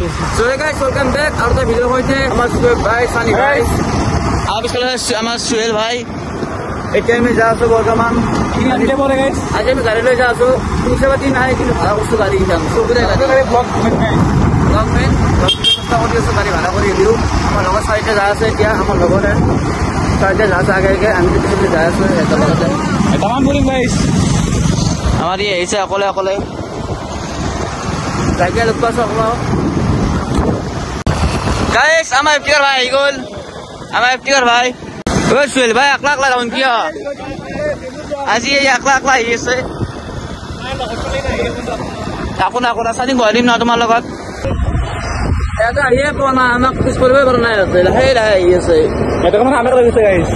So guys, welcome back. Our video hoite amar Suhail bhai, Sani bhai. Ab iskala amar Suhail bhai. Eta me jaaso borgaman. Ante bole guys. Aaj me gare loi jaaso. Tisabati nahi ki bhara usto gari jam. So budai gari block mein sasta audio se gari bhara kori diu. Amar logo side jaase kya amar logo re side jaase age ge ami tisabati jaaso eta logo. Tamam boling guys. Amar ye aise akole Lagi lupa soalnya. Guys, ama FTR bhai gol. Ama FTR bhai. Oh Suhail bhai akhlak lah kawan kia. Aji ye akhlak lah ye se. Aku rasa ni gua lim na tomar logot. Eta ye pona amak kus korbe barna hai. Lahai ye se. Eta kaman amak lagi se guys.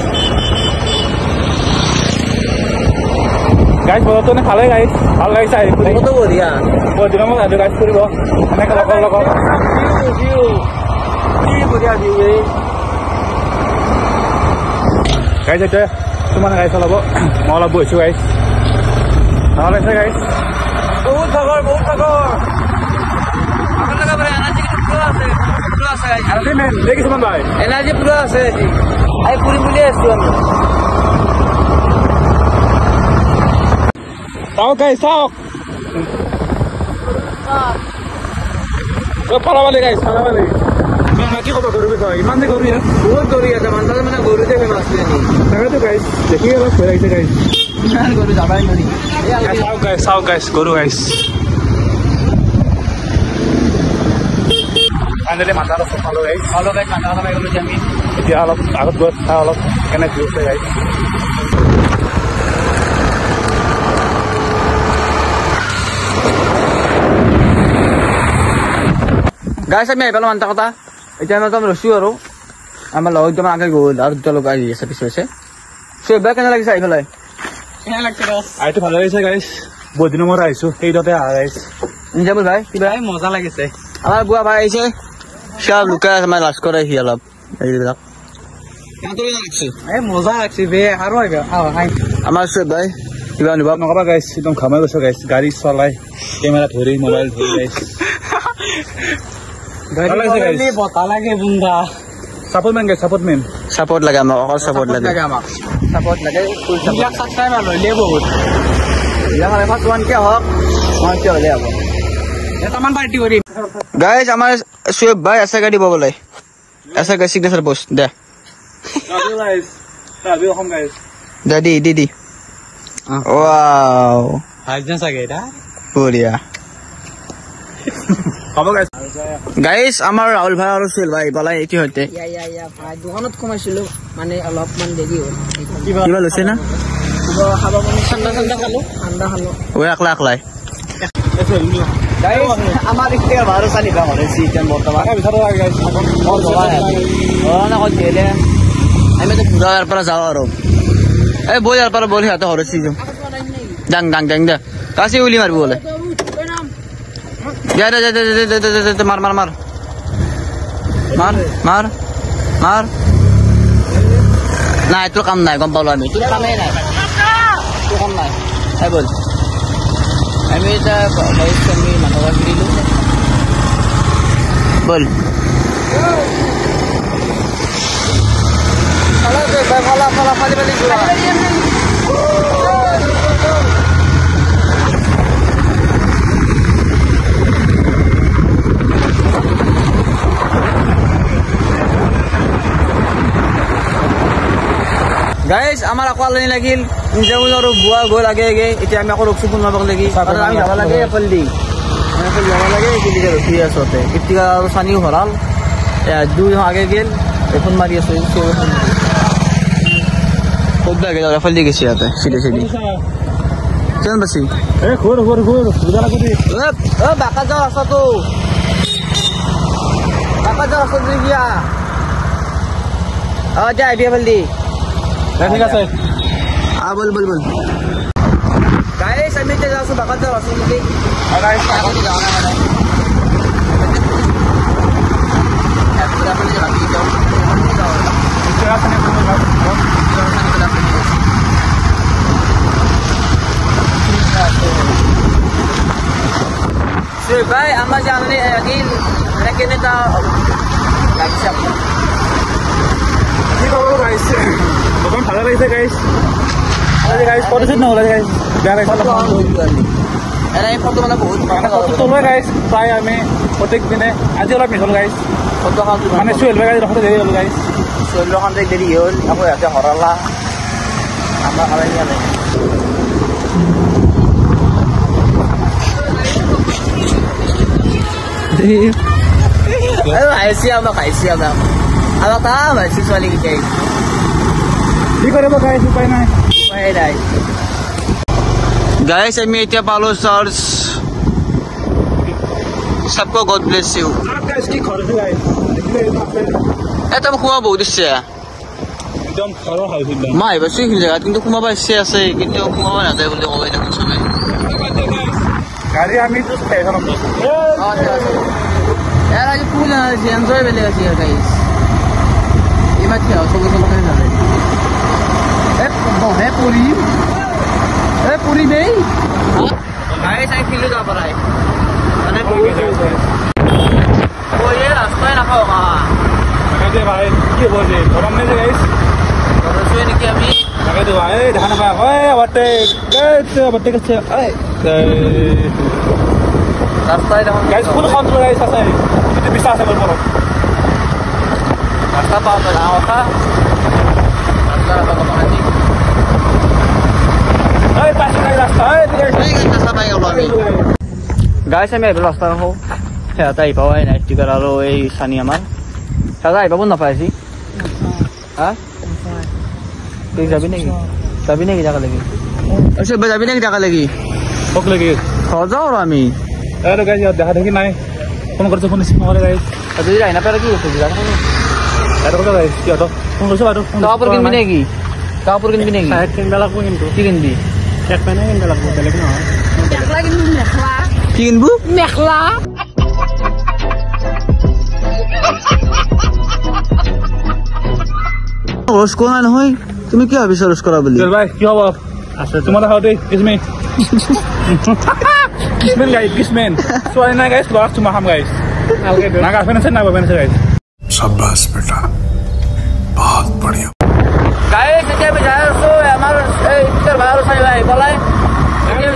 Guys, bola tu ni khalai guys. Khalai guys saya. Bola tu bodia. Bodia nama ada guys puri bola. Ane kalau logo. View. Ini bodia view ni. Guys itu, cuma guys kalau bola. Mau lah buat guys. Khalai saya guys. बहुत सागर. Akan lagi beri energi pulas guys. Energi men, lagi cuma bhai. Energi pulas है जी. आई पूरी मिली है इसको. Tao guys, tao. So pala wale guys, pala wale. Maki ko guru ko. Iman de guru ya. Bahut guru ya. Manta mana guru de famous ni. Taga to guys. देखिए बस फिर ऐसे guys. यार गरु ज्यादा ही नहीं. Sao guys, guru guys. Finally mata ro follow guys. Follow guys mata ro gulu jamin. Itu alap agat buat alap kena view guys. Guys, আমি আইপালো মানতা কথা এতিয়া আমি একদম ৰসিও আৰু আমাৰ লগত একদম আগে গ'ল আৰু দুটা লোক আহি আছে পিছে সো বেক কেনে লাগিছে আইফালে কেনে লাগছে ৰস আইটো ভালো লাগিছে গাইস বহুত দিনৰ মূৰত আহিছো এইদতে গাইস ইনজাবুল ভাই কিবা মজা লাগিছে আমাৰ বুৱা ভাই আহিছে সব লুকাই আছে মানে লাজ কৰে হি অলপ এইবিলাক কেনে লাগছে মজা লাগছে বে আৰু আমাৰ সব ভাই কিবা অনুভৱ নকবা গাইস একদম খামাই গৈছে গাইস গাড়ী চলাই কেমেৰা ধৰি মোবাইল ধৰি guys Gari bota lagi bunda. Support man guys, support man. Support lagi amak, all support lagi. Support lagi. Yang subscribe lo, le bahut. Yang हमारे पास 1K hok, 1K ले अब. ये तमाम पार्टी हो रही. Guys, हमारे सुहेब भाई ऐसा गाड़ी बोले. ऐसा गाड़ी सिग्नेचर पोस्ट दे. Guys, tapi हम guys. Didi. Wow. Aja sageda. बढ़िया. Guys, আমাৰ ৰাহুল ভাই আৰু সুহেল ভাই বলাই এটি হইতে ইয়া ভাই দোকানত কমাইছিলো মানে অলপমান দেৰি হ'ল কিবা লৈছে না কিবা খাব মানে ঠাণ্ডা খালো ওই আকলাই গাইস আমাৰ ইতে বাৰো চালি বা হৰে সিজন বৰ্তমান ভিতৰত লাগে গাইস মোৰ বলা না কত দিলে আমি তো পুৰাৰ পৰা যাও আৰু এই বইয়াৰ পৰা বলি হাতে হৰে সিজন ডাং দে কাছে উলি মারবো বলে जा मार ना तो काम नहीं गम पालो আমি তুই কামে নাই তুই কাম নাই এই বল আমি এটা ভয়েস কমি মানবা দিলু বল ফালা ফালি দিলা Guys, আমাৰ আকৱালনি লাগিল ইনজামুল আৰু বুৱা গ'ল আগে এতিয়া আমি আকৌ ৰখছো কোনবা বক লাগি আৰু আমি যাব লাগে ফলদি আমি ফল যাব লাগে কি ৰখি আছোতে ইতিকা আৰু সানিও হৰাল দুই আগে গেল এখন মাৰি আছে খুব লাগে ফলদি গেছি ইয়াতে সিধে কেন বাসি ঘোর বুঝা লাগি বাকা যাও আছে তো বাকা যাও আছে গিয়া যা আইডিয়া ফলদি ঠিক আছে বল গাইস আমি তে যাচ্ছি বাগাতে আসুন কি গাইস আগে যাও না মানে আপনি রাখি দাও ইতরা সনে সে ভাই আমরা জানলে একদিন কেনেকা লাগিছে আপোনাৰ? কি ক'ব গাইছ দোকান ভালে লাগিছে গাইছ গাইছ ফটোশ্বুট নহ'লে গাইছ বেয়া লাগিছে এনেই ফটো মানে বহুত ফটো তোলোৱে গাইছ প্ৰায় আমি প্ৰত্যেক দিনে আজি অলপ মিছ হ'ল গাইছ ফটোখন মানে চুৱেল গাইছ ৰখোতে দেৰি হ'ল গাইছ চুৱেলখন দেৰি হ'ল আকৌ ইয়াতে হৰালা আমাৰ খালে ইয়াতে খাইছি আমাক তাম হৈছে ছোৱালীকেইটাই কি কৰিব গাইছ উপায় নাই गाइस আমি এতিয়া পালো চাৰ্চ सबको गॉड ब्लेस यू গাইছ কি খৰচ গাইছ এটা খুৱা বহুত ইচ্ছা একদম খৰচ হৈছে মই ভাবিছো এই জায়গা কিন্তু খুমাবা ইচ্ছা আছে কিন্তু খুমাবা নাযায় বুলি কয় না সবে গাড়ী আমি তো স্টেশন আছে यार आज फुल एन्जॉय बेले আছে गाइस इमा কি হবে সব সব খাই যাবে पूरी नहीं गाइस आई फील जा पर है मैंने वो ये रास्ता है ना होगा लगे भाई ये बोले गरम नहीं गाइस और उसमें नहीं अभी लगे तो भाई ढाना भाई ओए बट्टे कैसे रास्ता है गाइस फुल कंट्रोल गाइस আছে কিন্তু বিশ্বাস আছে বলবো रास्ता पार करना होता रास्ता का कहानी गाइस আমি এবাৰ ৰাস্তা হও হেতা আই পাও এই নাইট টিকাৰ আৰু এই সানি আমাৰ হেতা আই পাবো না পাইছি হা তুই যাবি নেকি জায়গা লাগি আচ্ছা যাবি নেকি জায়গা লাগি ভোক লাগি যাও আৰু আমি আরে গাইস দেখা দেখি নাই ফোন করতে ফোন রিসিভ করে গাইস যদি যাই না পারে কি হচ্ছে জায়গা আরে কথা গাইস কি হতো ফোন করছো আর ফোন কাপড় কিনবি নাকি শার্ট কিনবা লাগবো কিন্তু কি কিনবি শার্ট প্যান্ট কিনবা লাগবো বেলেগ না মেখলা কিনবো মেখলা কি কিনবো মেখলা রোজ কোনা নহয় তুমি কি ভাবিছ রোজ করা বলি চল ভাই কি হবো আছে তোমার হাতে কিসমি किसमेन सोई ना गाइस बात तुम हम गाइस ना का फैन से ना बबन से गाइस शाबाश बेटा बहुत बढ़िया गाइस के बजाय सो हमार इधर बाहर से भाई बोलाए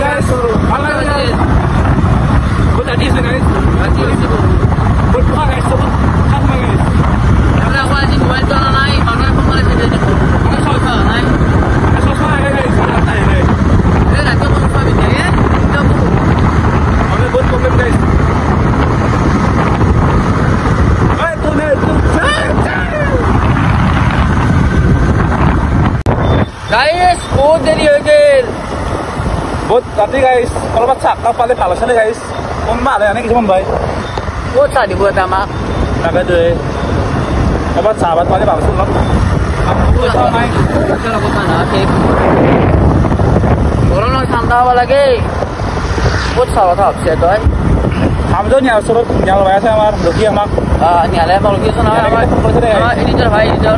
गाइस वाला बहुत अच्छी से गाइस अच्छी बहुत गाइस सब हम गाइस हमरा वाला दिन मोबाइल चला नहीं हमरा फोन से दे दे सोचा नहीं सोचा है गाइस ए रात को फोन भी दे बहुत प्रॉब्लम गाइस ओए तुम्हें गाइस बहुत देरी हो गई बहुत राती गाइस और बच्चा का पाले भाলো চলে गाइस কোন মালে আনে কিছু ভাই बहुत सारी बुआ আমাক টাকা দে আবার চাবাত পালে ভালো চলে বুয়া নাই চলো কথা না ঠিক গরম ঠান্ডা হওয়া লাগে বহুত সারা থাকছে তো আমি তো নিয়া সব নিয়া ভাই আছে আমার রকি আমাক নিয়ালে আমার কি শোনা আমার এডিটর ভাই এডিটর